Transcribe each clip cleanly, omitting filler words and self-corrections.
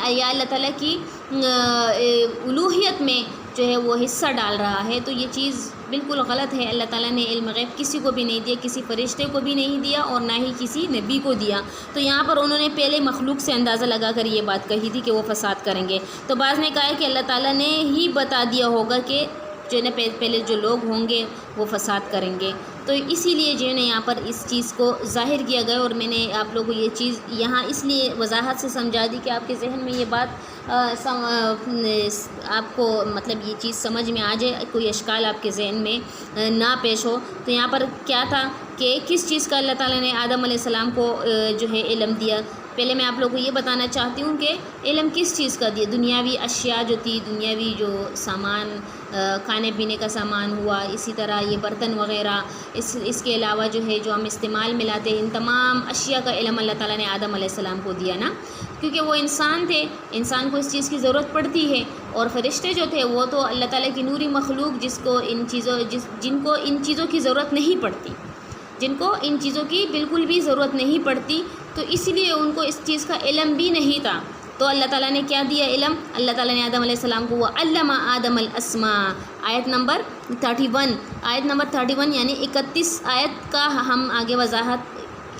یا اللہ تعالیٰ کی الوہیت میں جو ہے وہ حصہ ڈال رہا ہے، تو یہ چیز بالکل غلط ہے۔ اللہ تعالیٰ نے علم غیب کسی کو بھی نہیں دیا، کسی فرشتے کو بھی نہیں دیا اور نہ ہی کسی نبی کو دیا۔ تو یہاں پر انہوں نے پہلے مخلوق سے اندازہ لگا کر یہ بات کہی تھی کہ وہ فساد کریں گے۔ تو بعض نے کہا ہے کہ اللہ تعالیٰ نے ہی بتا دیا ہوگا کہ جو ہے پہلے جو لوگ ہوں گے وہ فساد کریں گے، تو اسی لیے جو ہے نا یہاں پر اس چیز کو ظاہر کیا گیا، اور میں نے آپ لوگوں کو یہ چیز یہاں اس لیے وضاحت سے سمجھا دی کہ آپ کے ذہن میں یہ بات آپ کو مطلب یہ چیز سمجھ میں آ جائے، کوئی اشکال آپ کے ذہن میں نہ پیش ہو۔ تو یہاں پر کیا تھا کہ کس چیز کا اللہ تعالیٰ نے آدم علیہ السلام کو جو ہے علم دیا۔ پہلے میں آپ لوگوں کو یہ بتانا چاہتی ہوں کہ علم کس چیز کا دیا۔ دنیاوی اشیاء جو تھی، دنیاوی جو سامان، کھانے پینے کا سامان ہوا، اسی طرح یہ برتن وغیرہ، اس کے علاوہ جو ہے جو ہم استعمال میں لاتے ہیں، ان تمام اشیاء کا علم اللہ تعالیٰ نے آدم علیہ السلام کو دیا نا، کیونکہ وہ انسان تھے، انسان کو اس چیز کی ضرورت پڑتی ہے، اور فرشتے جو تھے وہ تو اللہ تعالیٰ کی نوری مخلوق جن کو ان چیزوں کی ضرورت نہیں پڑتی، جن کو ان چیزوں کی بالکل بھی ضرورت نہیں پڑتی، تو اس لیے ان کو اس چیز کا علم بھی نہیں تھا۔ تو اللہ تعالیٰ نے کیا دیا علم؟ اللہ تعالیٰ نے آدم علیہ السلام کو وَعَلَّمَ آدَمَ الْأَسْمَاءَ، آیت نمبر 31 یعنی 31 آیت کا ہم آگے وضاحت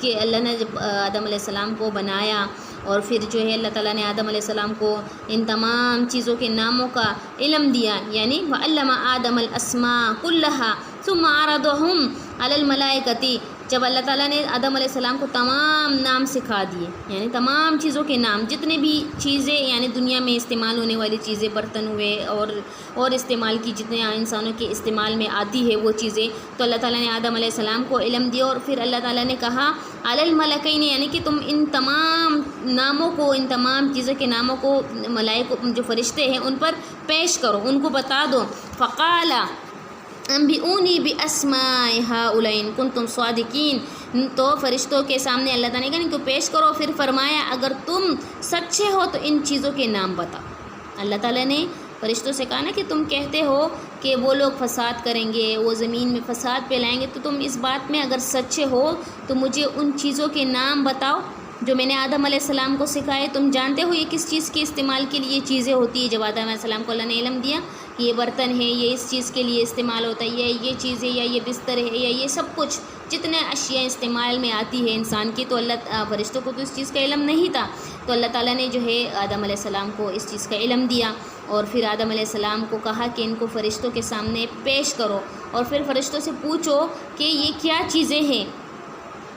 کہ اللہ نے جب آدم علیہ السلام کو بنایا، اور پھر جو ہے اللہ تعالیٰ نے آدم علیہ السلام کو ان تمام چیزوں کے ناموں کا علم دیا، یعنی وَعَلَّمَ آدَمَ الْأَسْمَاءَ كُلَّهَا ثُمَّ عَرَضَهُمْ عَلَى الْمَلَائِكَةِ، جب اللہ تعالیٰ نے آدم علیہ السلام کو تمام نام سکھا دیے، یعنی تمام چیزوں کے نام، جتنے بھی چیزیں یعنی دنیا میں استعمال ہونے والی چیزیں، برتن ہوئے اور استعمال کی جتنے انسانوں کے استعمال میں آتی ہے وہ چیزیں، تو اللہ تعالیٰ نے آدم علیہ السلام کو علم دیا، اور پھر اللہ تعالیٰ نے کہا علی الملکین، یعنی کہ تم ان تمام ناموں کو، ان تمام چیزوں کے ناموں کو ملائکہ جو فرشتے ہیں ان پر پیش کرو، ان کو بتا دو۔ فقال انبئونی باسماء ہؤلاء ان کنتم صادقین، تو فرشتوں کے سامنے اللہ تعالیٰ نے کہا ان کو پیش کرو، پھر فرمایا اگر تم سچے ہو تو ان چیزوں کے نام بتاؤ۔ اللہ تعالیٰ نے فرشتوں سے کہا نا کہ تم کہتے ہو کہ وہ لوگ فساد کریں گے، وہ زمین میں فساد پھیلائیں گے، تو تم اس بات میں اگر سچے ہو تو مجھے ان چیزوں کے نام بتاؤ جو میں نے آدم علیہ السلام کو سکھائے۔ تم جانتے ہو یہ کس چیز کے استعمال کے لیے چیزیں ہوتی ہیں؟ جب آدم علیہ السلام کو اللہ نے علم دیا کہ یہ برتن ہے، یہ اس چیز کے لیے استعمال ہوتا ہے، یہ چیز ہے، یا یہ بستر ہے، یا یہ سب کچھ جتنے اشیاء استعمال میں آتی ہے انسان کی، تو فرشتوں کو تو اس چیز کا علم نہیں تھا، تو اللہ تعالیٰ نے جو ہے آدم علیہ السلام کو اس چیز کا علم دیا، اور پھر آدم علیہ السلام کو کہا کہ ان کو فرشتوں کے سامنے پیش کرو، اور پھر فرشتوں سے پوچھو کہ یہ کیا چیزیں ہیں،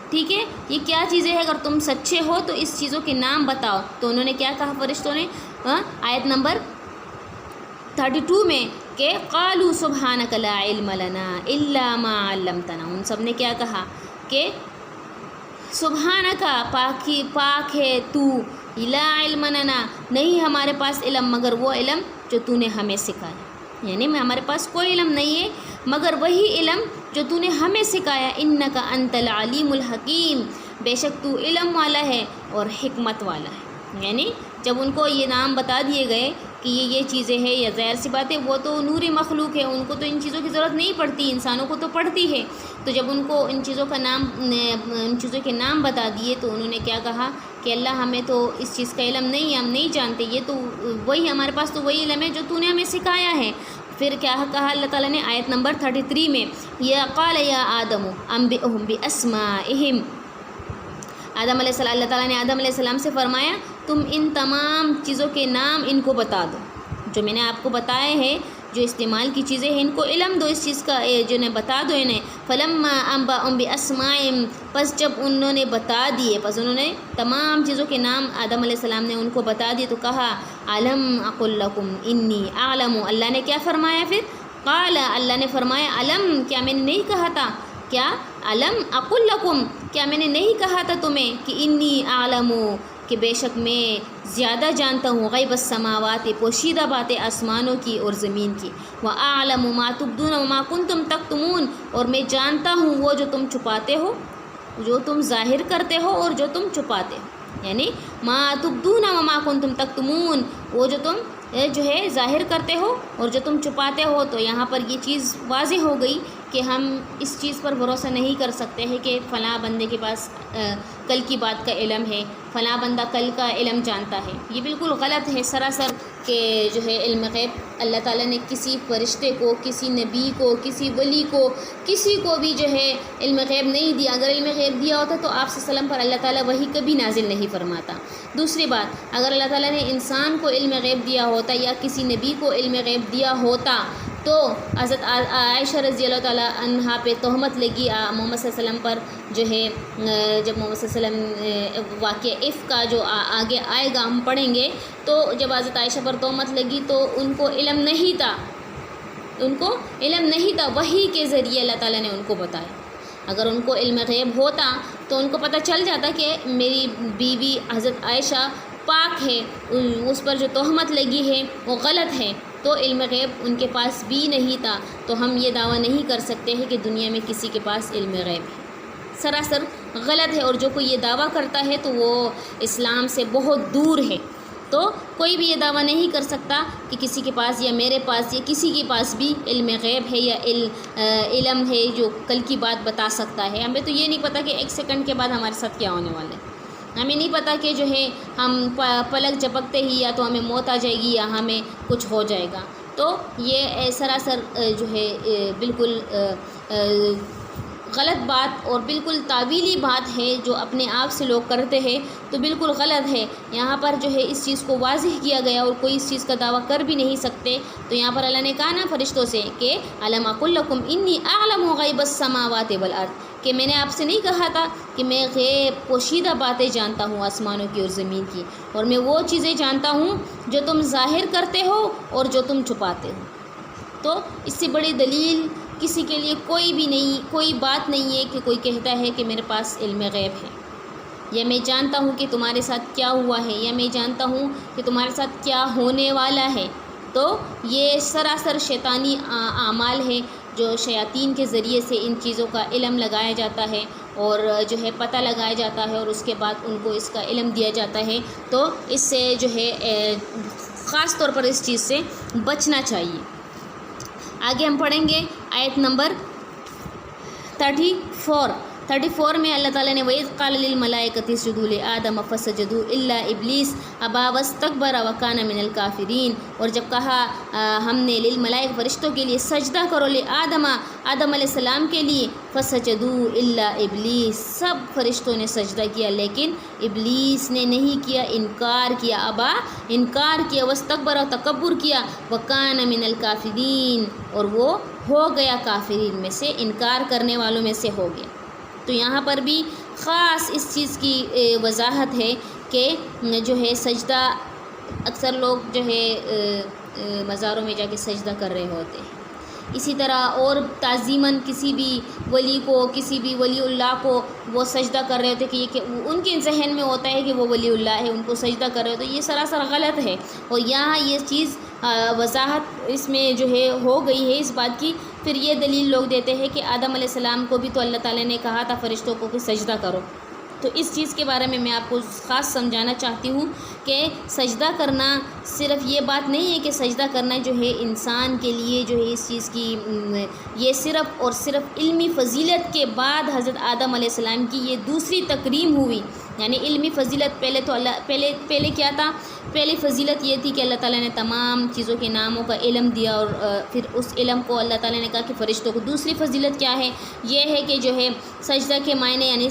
ٹھیک ہے، یہ کیا چیزیں ہیں، اگر تم سچے ہو تو اس چیزوں کے نام بتاؤ۔ تو انہوں نے کیا کہا فرشتوں نے؟ آیت نمبر 32 میں کہ قالوا سبحانک لا علم لنا الا ما علمتنا، ان سب نے کیا کہا کہ سبحانک، پاک ہے تو، لا علم لنا، نہیں ہمارے پاس علم مگر وہ علم جو تو نے ہمیں سکھایا، یعنی ہمارے پاس کوئی علم نہیں ہے مگر وہی علم جو تو نے ہمیں سکھایا، انک انت العلیم الحکیم، بے شک تو علم والا ہے اور حکمت والا ہے۔ یعنی جب ان کو یہ نام بتا دیے گئے کہ یہ چیزیں ہیں، یا ظاہر سی بات ہے وہ تو نوری مخلوق ہے، ان کو تو ان چیزوں کی ضرورت نہیں پڑتی، انسانوں کو تو پڑتی ہے، تو جب ان کو ان چیزوں کے نام بتا دیے تو انہوں نے کیا کہا کہ اللہ ہمیں تو اس چیز کا علم نہیں ہے، ہم نہیں جانتے، یہ تو وہی ہمارے پاس تو وہی علم ہے جو تو نے ہمیں سکھایا ہے۔ پھر کیا کہا اللہ تعالیٰ نے آیت نمبر 33 میں، یا قال یا آدم انبئہم باسمائہم، آدم علیہ السلام، اللہ تعالیٰ نے آدم علیہ السلام سے فرمایا تم ان تمام چیزوں کے نام ان کو بتا دو، جو میں نے آپ کو بتائے ہیں، جو استعمال کی چیزیں ہیں ان کو علم دو اس چیز کا، جو نے بتا دو انہیں۔ فلما انبأہم باسمائہم، پس جب انہوں نے بتا دیے، پس انہوں نے تمام چیزوں کے نام آدم علیہ السلام نے ان کو بتا دیے، تو کہا الم اقل لکم انی اعلم، اللہ نے کیا فرمایا پھر؟ قال، اللہ نے فرمایا الم، کیا میں نے نہیں کہا تھا، کیا الم اقل لکم، کیا میں نے نہیں کہا تھا تمہیں کہ انی اعلم، کہ بے شک میں زیادہ جانتا ہوں غیب السماوات، پوشیدہ باتیں آسمانوں کی اور زمین کی، وَأَعْلَمُ مَا تُبْدُونَ وَمَا كُنْتُمْ تَكْتُمُونَ، اور میں جانتا ہوں وہ جو تم چھپاتے ہو، جو تم ظاہر کرتے ہو اور جو تم چھپاتے ہو، یعنی ما تبدون وما کنتم تکتمون، وہ جو تم جو ہے ظاہر کرتے ہو اور جو تم چھپاتے ہو۔ تو یہاں پر یہ چیز واضح ہو گئی کہ ہم اس چیز پر بھروسہ نہیں کر سکتے ہیں کہ فلاں بندے کے پاس کل کی بات کا علم ہے، فلاں بندہ کل کا علم جانتا ہے، یہ بالکل غلط ہے سراسر کہ جو ہے علم غیب اللہ تعالیٰ نے کسی فرشتے کو، کسی نبی کو، کسی ولی کو، کسی کو بھی جو ہے علم غیب نہیں دیا۔ اگر علم غیب دیا ہوتا تو آپ صلی اللہ علیہ وسلم پر اللہ تعالیٰ وہی کبھی نازل نہیں فرماتا۔ دوسری بات، اگر اللہ تعالیٰ نے انسان کو علم غیب دیا ہوتا یا کسی نبی کو علم غیب دیا ہوتا تو حضرت عائشہ رضی اللہ تعالیٰ عنہا پہ تہمت لگی محمد صلی اللہ علیہ وسلم پر، جو ہے جب محمد صلی اللہ علیہ وسلم واقعہ عفق کا جو آگے آئے گا ہم پڑھیں گے، تو جب حضرت عائشہ پر تہمت لگی تو ان کو علم نہیں تھا، وحی کے ذریعے اللہ تعالیٰ نے ان کو بتایا۔ اگر ان کو علم غیب ہوتا تو ان کو پتہ چل جاتا کہ میری بیوی حضرت عائشہ پاک ہے، اس پر جو تہمت لگی ہے وہ غلط ہے، تو علم غیب ان کے پاس بھی نہیں تھا، تو ہم یہ دعویٰ نہیں کر سکتے ہیں کہ دنیا میں کسی کے پاس علم غیب ہے۔ سراسر غلط ہے، اور جو کوئی یہ دعویٰ کرتا ہے تو وہ اسلام سے بہت دور ہے۔ تو کوئی بھی یہ دعویٰ نہیں کر سکتا کہ کسی کے پاس یا میرے پاس یا کسی کے پاس بھی علم غیب ہے یا علم ہے جو کل کی بات بتا سکتا ہے۔ ہمیں تو یہ نہیں پتہ کہ ایک سیکنڈ کے بعد ہمارے ساتھ کیا ہونے والا ہے، ہمیں نہیں پتہ کہ جو ہے ہم پلک جھپکتے ہی یا تو ہمیں موت آ جائے گی یا ہمیں کچھ ہو جائے گا۔ تو یہ سراسر جو ہے بالکل غلط بات اور بالکل تعویلی بات ہے جو اپنے آپ سے لوگ کرتے ہیں، تو بالکل غلط ہے۔ یہاں پر جو ہے اس چیز کو واضح کیا گیا اور کوئی اس چیز کا دعویٰ کر بھی نہیں سکتے۔ تو یہاں پر اللہ نے کہا نا فرشتوں سے کہ الم اقل لکم انی اعلم غیب السماوات والارض، کہ میں نے آپ سے نہیں کہا تھا کہ میں غیب پوشیدہ باتیں جانتا ہوں آسمانوں کی اور زمین کی، اور میں وہ چیزیں جانتا ہوں جو تم ظاہر کرتے ہو اور جو تم چھپاتے ہو۔ تو اس سے بڑی دلیل کسی کے لیے کوئی بات نہیں ہے کہ کوئی کہتا ہے کہ میرے پاس علم غیب ہے، یا میں جانتا ہوں کہ تمہارے ساتھ کیا ہوا ہے، یا میں جانتا ہوں کہ تمہارے ساتھ کیا ہونے والا ہے۔ تو یہ سراسر شیطانی اعمال ہے جو شیاطین کے ذریعے سے ان چیزوں کا علم لگایا جاتا ہے اور جو ہے پتہ لگایا جاتا ہے، اور اس کے بعد ان کو اس کا علم دیا جاتا ہے۔ تو اس سے جو ہے خاص طور پر اس چیز سے بچنا چاہیے۔ آگے ہم پڑھیں گے آیت نمبر 34 میں اللہ تعالیٰ نے وَإِذْ قَالَ لِلْمَلَائِكَةِ اسْجُدُوا لِآدَمَ فَسَجَدُوا إِلَّا إِبْلِيسَ أَبَىٰ وَاسْتَكْبَرَ وَكَانَ مِنَ الْكَافِرِينَ، اور جب کہا ہم نے للملائک فرشتوں کے لیے سجدہ کرو، آدم علیہ السلام کے لیے، فَسَجَدُوا إِلَّا إِبْلِيسَ، سب فرشتوں نے سجدہ کیا لیکن ابلیس نے نہیں کیا، انکار کیا، واستکبر، تکبر کیا، وَكَانَ مِنَ الْكَافِرِينَ، اور وہ ہو گیا کافرین میں سے، انکار کرنے والوں میں سے ہو گیا۔ تو یہاں پر بھی خاص اس چیز کی وضاحت ہے کہ جو ہے سجدہ اکثر لوگ جو ہے مزاروں میں جا کے سجدہ کر رہے ہوتے ہیں، اسی طرح اور تعظیماً کسی بھی ولی کو، کسی بھی ولی اللہ کو وہ سجدہ کر رہے ہوتے کہ ان کے ذہن میں ہوتا ہے کہ وہ ولی اللہ ہے، ان کو سجدہ کر رہے ہوتے، یہ سراسر غلط ہے۔ اور یہاں یہ چیز وضاحت اس میں جو ہے ہو گئی ہے اس بات کی۔ پھر یہ دلیل لوگ دیتے ہیں کہ آدم علیہ السلام کو بھی تو اللہ تعالیٰ نے کہا تھا فرشتوں کو کہ سجدہ کرو۔ تو اس چیز کے بارے میں آپ کو خاص سمجھانا چاہتی ہوں کہ سجدہ کرنا صرف یہ بات نہیں ہے کہ سجدہ کرنا جو ہے انسان کے لیے جو ہے اس چیز کی یہ صرف اور صرف علمی فضیلت کے بعد حضرت آدم علیہ السلام کی یہ دوسری تکریم ہوئی۔ یعنی علمی فضیلت پہلے کیا تھا؟ پہلی فضیلت یہ تھی کہ اللہ تعالیٰ نے تمام چیزوں کے ناموں کا علم دیا، اور پھر اس علم کو اللہ تعالیٰ نے کہا کہ فرشتوں کو۔ دوسری فضیلت کیا ہے؟ یہ ہے کہ جو ہے سجدہ کے معنی، یعنی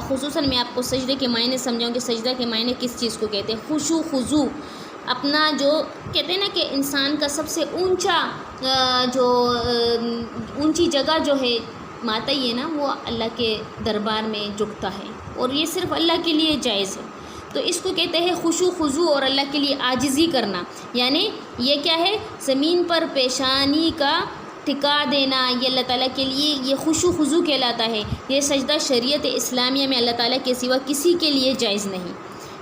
خصوصاً میں آپ کو سجدے کے معنی سمجھاؤں کہ سجدہ کے معنی کس چیز کو کہتے ہیں۔ خشوع خضوع، اپنا جو کہتے ہیں نا کہ انسان کا سب سے اونچی جگہ جو ہے ماتا ہی ہے نا، وہ اللہ کے دربار میں جھکتا ہے، اور یہ صرف اللہ کے لیے جائز ہے۔ تو اس کو کہتے ہیں خشوع خضوع اور اللہ کے لیے عاجزی کرنا۔ یعنی یہ کیا ہے؟ زمین پر پیشانی کا ٹھکا دینا، یہ اللہ تعالیٰ کے لیے یہ خشوع خضوع کہلاتا ہے۔ یہ سجدہ شریعت اسلامیہ میں اللہ تعالیٰ کے سوا کسی کے لیے جائز نہیں،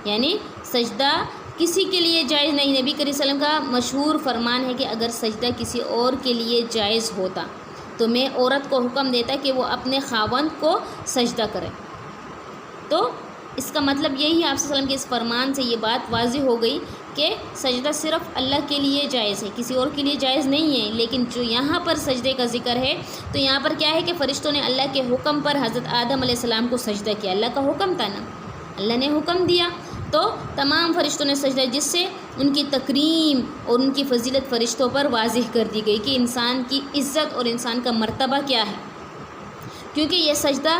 یعنی سجدہ کسی کے لیے جائز نہیں۔ نبی کریم صلی اللہ علیہ وسلم کا مشہور فرمان ہے کہ اگر سجدہ کسی اور کے لیے جائز ہوتا تو میں عورت کو حکم دیتا کہ وہ اپنے خاوند کو سجدہ کرے۔ تو اس کا مطلب یہی ہے آپ صلی اللہ علیہ وسلم کے اس فرمان سے یہ بات واضح ہو گئی کہ سجدہ صرف اللہ کے لیے جائز ہے، کسی اور کے لیے جائز نہیں ہے۔ لیکن جو یہاں پر سجدے کا ذکر ہے تو یہاں پر کیا ہے کہ فرشتوں نے اللہ کے حکم پر حضرت آدم علیہ السلام کو سجدہ کیا، اللہ کا حکم تھا نا، اللہ نے حکم دیا تو تمام فرشتوں نے سجدہ، جس سے ان کی تکریم اور ان کی فضیلت فرشتوں پر واضح کر دی گئی کہ انسان کی عزت اور انسان کا مرتبہ کیا ہے، کیونکہ یہ سجدہ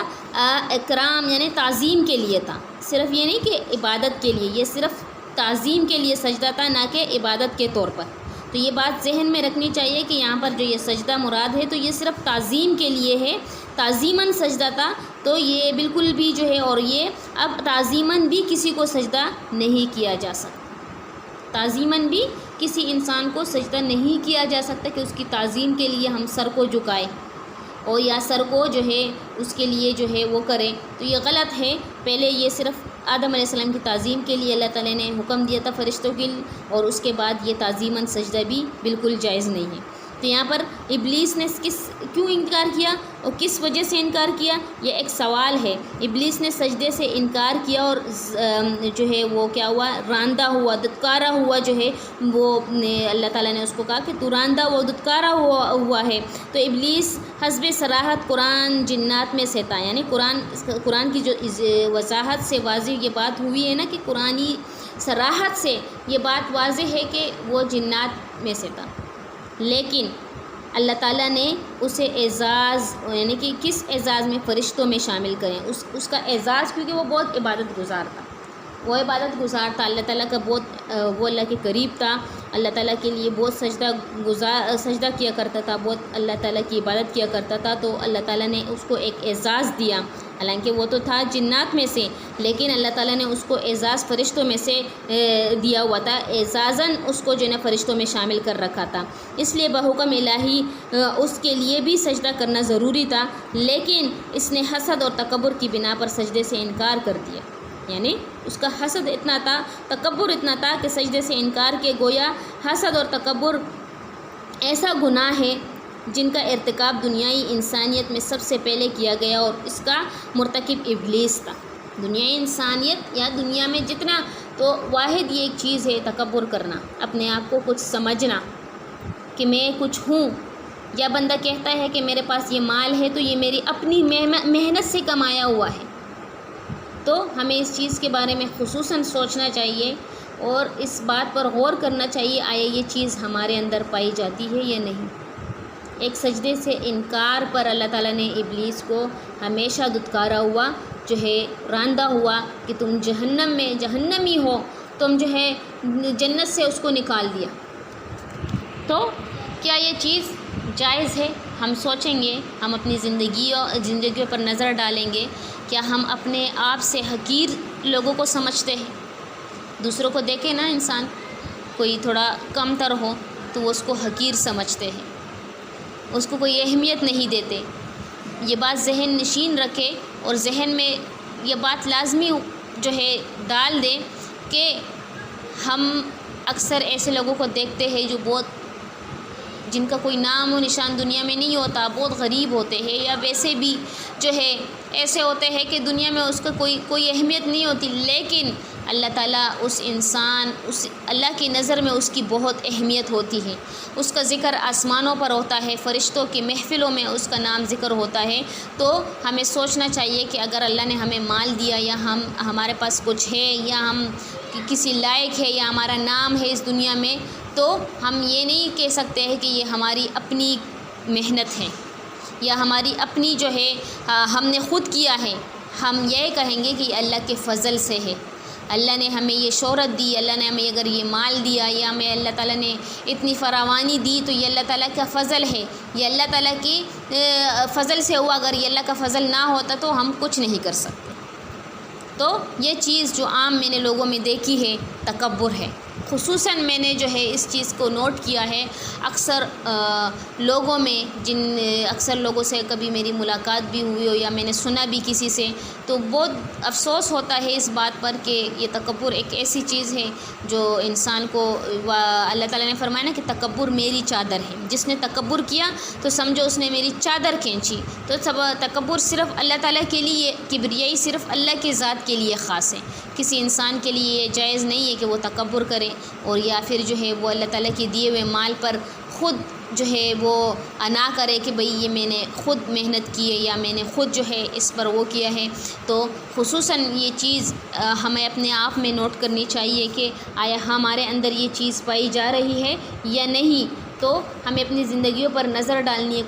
اکرام یعنی تعظیم کے لیے تھا، صرف یہ نہیں کہ عبادت کے لیے، یہ صرف تعظیم کے لیے سجدہ تھا، نہ کہ عبادت کے طور پر۔ تو یہ بات ذہن میں رکھنی چاہیے کہ یہاں پر جو یہ سجدہ مراد ہے تو یہ صرف تعظیم کے لیے ہے، تعظیماً سجدہ تھا، تو یہ بالکل بھی جو ہے، اور یہ اب تعظیماً بھی کسی کو سجدہ نہیں کیا جا سکتا، تعظیماً بھی کسی انسان کو سجدہ نہیں کیا جا سکتا کہ اس کی تعظیم کے لیے ہم سر کو جھکائیں اور یا سر کو جو ہے اس کے لیے جو ہے وہ کریں، تو یہ غلط ہے۔ پہلے یہ صرف آدم علیہ السلام کی تعظیم کے لیے اللہ تعالیٰ نے حکم دیا تھا فرشتوں کے لیے، اور اس کے بعد یہ تعظیماً سجدہ بھی بالکل جائز نہیں ہے۔ تو یہاں پر ابلیس نے کیوں انکار کیا اور کس وجہ سے انکار کیا، یہ ایک سوال ہے۔ ابلیس نے سجدے سے انکار کیا اور جو ہے وہ کیا ہوا، راندہ ہوا، دتکارا ہوا، جو ہے وہ اللہ تعالیٰ نے اس کو کہا کہ تو راندہ ہوا، دتکارا ہوا ہے۔ تو ابلیس حسب صراحت قرآن جنات میں سے تھا، یعنی قرآن کی جو وضاحت سے واضح یہ بات ہوئی ہے نا کہ قرآنی صراحت سے یہ بات واضح ہے کہ وہ جنات میں سے تھا، لیکن اللہ تعالیٰ نے اسے اعزاز یعنی کہ کس اعزاز میں، فرشتوں میں شامل کریں، اس کا اعزاز، کیونکہ وہ بہت عبادت گزار تھا، وہ عبادت گزار تھا، اللہ تعالیٰ کا وہ اللہ کے قریب تھا، اللہ تعالیٰ کے لیے بہت سجدہ کیا کرتا تھا، بہت اللہ تعالیٰ کی عبادت کیا کرتا تھا، تو اللہ تعالیٰ نے اس کو ایک اعزاز دیا، حالانکہ وہ تو تھا جنات میں سے، لیکن اللہ تعالیٰ نے اس کو اعزاز فرشتوں میں سے دیا ہوا تھا، اعزازاً اس کو جو ہے فرشتوں میں شامل کر رکھا تھا، اس لیے بحکم الہی اس کے لیے بھی سجدہ کرنا ضروری تھا، لیکن اس نے حسد اور تکبر کی بنا پر سجدے سے انکار کر دیا، یعنی اس کا حسد اتنا تھا، تکبر اتنا تھا کہ سجدے سے انکار کے گویا حسد اور تکبر ایسا گناہ ہے جن کا ارتکاب دنیائی انسانیت میں سب سے پہلے کیا گیا، اور اس کا مرتکب ابلیس تھا۔ دنیائی انسانیت یا دنیا میں جتنا، تو واحد یہ ایک چیز ہے تکبر کرنا، اپنے آپ کو کچھ سمجھنا کہ میں کچھ ہوں، یا بندہ کہتا ہے کہ میرے پاس یہ مال ہے تو یہ میری اپنی محنت سے کمایا ہوا ہے، تو ہمیں اس چیز کے بارے میں خصوصاً سوچنا چاہیے اور اس بات پر غور کرنا چاہیے آیا یہ چیز ہمارے اندر پائی جاتی ہے یا نہیں۔ ایک سجدے سے انکار پر اللہ تعالیٰ نے ابلیس کو ہمیشہ دتکارا ہوا، جو ہے راندہ ہوا کہ تم جہنمی ہو، تم جو ہے جنت سے اس کو نکال دیا۔ تو کیا یہ چیز جائز ہے؟ ہم سوچیں گے، ہم اپنی زندگیوں پر نظر ڈالیں گے، کیا ہم اپنے آپ سے حقیر لوگوں کو سمجھتے ہیں؟ دوسروں کو دیکھیں نا، انسان کوئی تھوڑا کم تر ہو تو وہ اس کو حقیر سمجھتے ہیں، اس کو کوئی اہمیت نہیں دیتے۔ یہ بات ذہن نشین رکھے اور ذہن میں یہ بات لازمی جو ہے ڈال دیں کہ ہم اکثر ایسے لوگوں کو دیکھتے ہیں جو جن کا کوئی نام و نشان دنیا میں نہیں ہوتا، بہت غریب ہوتے ہیں، یا ویسے بھی جو ہے ایسے ہوتے ہیں کہ دنیا میں اس کا کوئی اہمیت نہیں ہوتی، لیکن اللہ تعالیٰ اس اللہ کی نظر میں اس کی بہت اہمیت ہوتی ہے، اس کا ذکر آسمانوں پر ہوتا ہے، فرشتوں کی محفلوں میں اس کا نام ذکر ہوتا ہے۔ تو ہمیں سوچنا چاہیے کہ اگر اللہ نے ہمیں مال دیا، یا ہمارے پاس کچھ ہے، یا ہم کسی لائق ہے، یا ہمارا نام ہے اس دنیا میں، تو ہم یہ نہیں کہہ سکتے ہیں کہ یہ ہماری اپنی محنت ہے یا ہماری اپنی جو ہے ہم نے خود کیا ہے۔ ہم یہ کہیں گے کہ یہ اللہ کے فضل سے ہے، اللہ نے ہمیں یہ شہرت دی، اللہ نے ہمیں اگر یہ مال دیا، یا ہمیں اللہ تعالیٰ نے اتنی فراوانی دی، تو یہ اللہ تعالیٰ کا فضل ہے، یہ اللہ تعالیٰ کی فضل سے ہوا، اگر یہ اللہ کا فضل نہ ہوتا تو ہم کچھ نہیں کر سکتے۔ تو یہ چیز جو عام میں نے لوگوں میں دیکھی ہے تکبر ہے۔ خصوصاً میں نے جو ہے اس چیز کو نوٹ کیا ہے اکثر لوگوں میں، اکثر لوگوں سے کبھی میری ملاقات بھی ہوئی ہو یا میں نے سنا بھی کسی سے، تو بہت افسوس ہوتا ہے اس بات پر کہ یہ تکبر ایک ایسی چیز ہے جو انسان کو، اللہ تعالیٰ نے فرمایا نا کہ تکبر میری چادر ہے، جس نے تکبر کیا تو سمجھو اس نے میری چادر کھینچی۔ تو تکبر صرف اللہ تعالیٰ کے لیے، کبریائی صرف اللہ کے ذات کے لیے خاص ہے، کسی انسان کے لیے یہ جائز نہیں ہے کہ وہ تکبر کرے اور یا پھر جو ہے وہ اللہ تعالیٰ کے دیے ہوئے مال پر خود جو ہے وہ انا کرے کہ بھئی یہ میں نے خود محنت کی ہے یا میں نے خود جو ہے اس پر وہ کیا ہے۔ تو خصوصاً یہ چیز ہمیں اپنے آپ میں نوٹ کرنی چاہیے کہ آیا ہمارے اندر یہ چیز پائی جا رہی ہے یا نہیں۔ تو ہمیں اپنی زندگیوں پر نظر ڈالنی ہے۔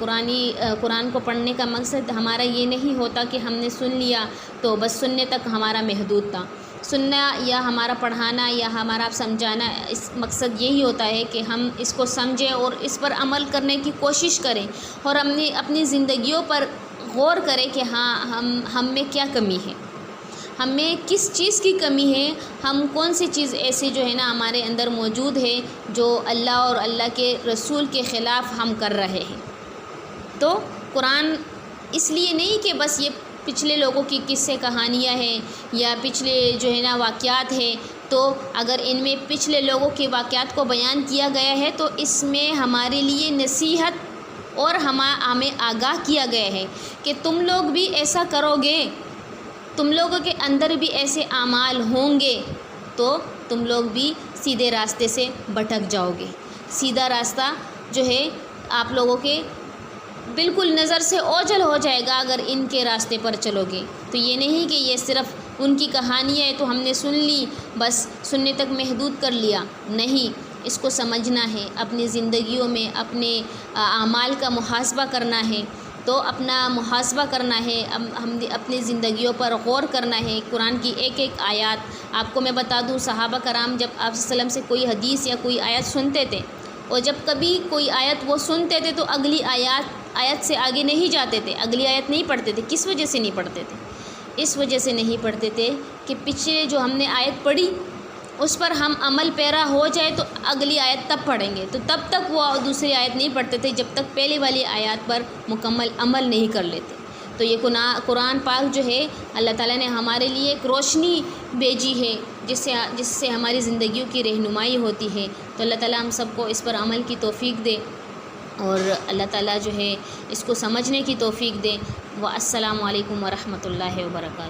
قرآن کو پڑھنے کا مقصد ہمارا یہ نہیں ہوتا کہ ہم نے سن لیا تو بس سننے تک ہمارا محدود تھا۔ سننا یا ہمارا پڑھانا یا ہمارا سمجھانا، اس مقصد یہی ہوتا ہے کہ ہم اس کو سمجھیں اور اس پر عمل کرنے کی کوشش کریں اور ہم نے اپنی زندگیوں پر غور کریں کہ ہاں ہم میں کیا کمی ہے، ہمیں کس چیز کی کمی ہے، ہم کون سی چیز ایسی جو ہے نا ہمارے اندر موجود ہے جو اللہ اور اللہ کے رسول کے خلاف ہم کر رہے ہیں۔ تو قرآن اس لیے نہیں کہ بس یہ پچھلے لوگوں کی قصے کہانیاں ہیں یا پچھلے جو ہے نا واقعات ہیں، تو اگر ان میں پچھلے لوگوں کے واقعات کو بیان کیا گیا ہے تو اس میں ہمارے لیے نصیحت اور ہمیں آگاہ کیا گیا ہے کہ تم لوگ بھی ایسا کرو گے، تم لوگوں کے اندر بھی ایسے اعمال ہوں گے تو تم لوگ بھی سیدھے راستے سے بھٹک جاؤ گے۔ سیدھا راستہ جو ہے آپ لوگوں کے بالکل نظر سے اوجھل ہو جائے گا اگر ان کے راستے پر چلو گے۔ تو یہ نہیں کہ یہ صرف ان کی کہانیاں ہیں تو ہم نے سن لی، بس سننے تک محدود کر لیا، نہیں، اس کو سمجھنا ہے، اپنی زندگیوں میں اپنے اعمال کا محاسبہ کرنا ہے۔ تو اپنا محاسبہ کرنا ہے، ہم اپنی زندگیوں پر غور کرنا ہے، قرآن کی ایک ایک آیات۔ آپ کو میں بتا دوں، صحابہ کرام جب آپ صلی اللہ علیہ وسلم سے کوئی حدیث یا کوئی آیت سنتے تھے اور جب کبھی کوئی آیت وہ سنتے تھے تو اگلی آیت سے آگے نہیں جاتے تھے، اگلی آیت نہیں پڑھتے تھے۔ کس وجہ سے نہیں پڑھتے تھے؟ اس وجہ سے نہیں پڑھتے تھے کہ پچھلے جو ہم نے آیت پڑھی اس پر ہم عمل پیرا ہو جائے تو اگلی آیت تب پڑھیں گے، تو تب تک وہ دوسری آیت نہیں پڑھتے تھے جب تک پہلے والی آیات پر مکمل عمل نہیں کر لیتے۔ تو یہ قرآن پاک جو ہے اللہ تعالیٰ نے ہمارے لیے ایک روشنی بھیجی ہے جس سے ہماری زندگیوں کی رہنمائی ہوتی ہے۔ تو اللہ تعالیٰ ہم سب کو اس پر عمل کی توفیق دے اور اللہ تعالیٰ جو ہے اس کو سمجھنے کی توفیق دے۔ السلام علیکم ورحمۃ اللہ وبرکاتہ۔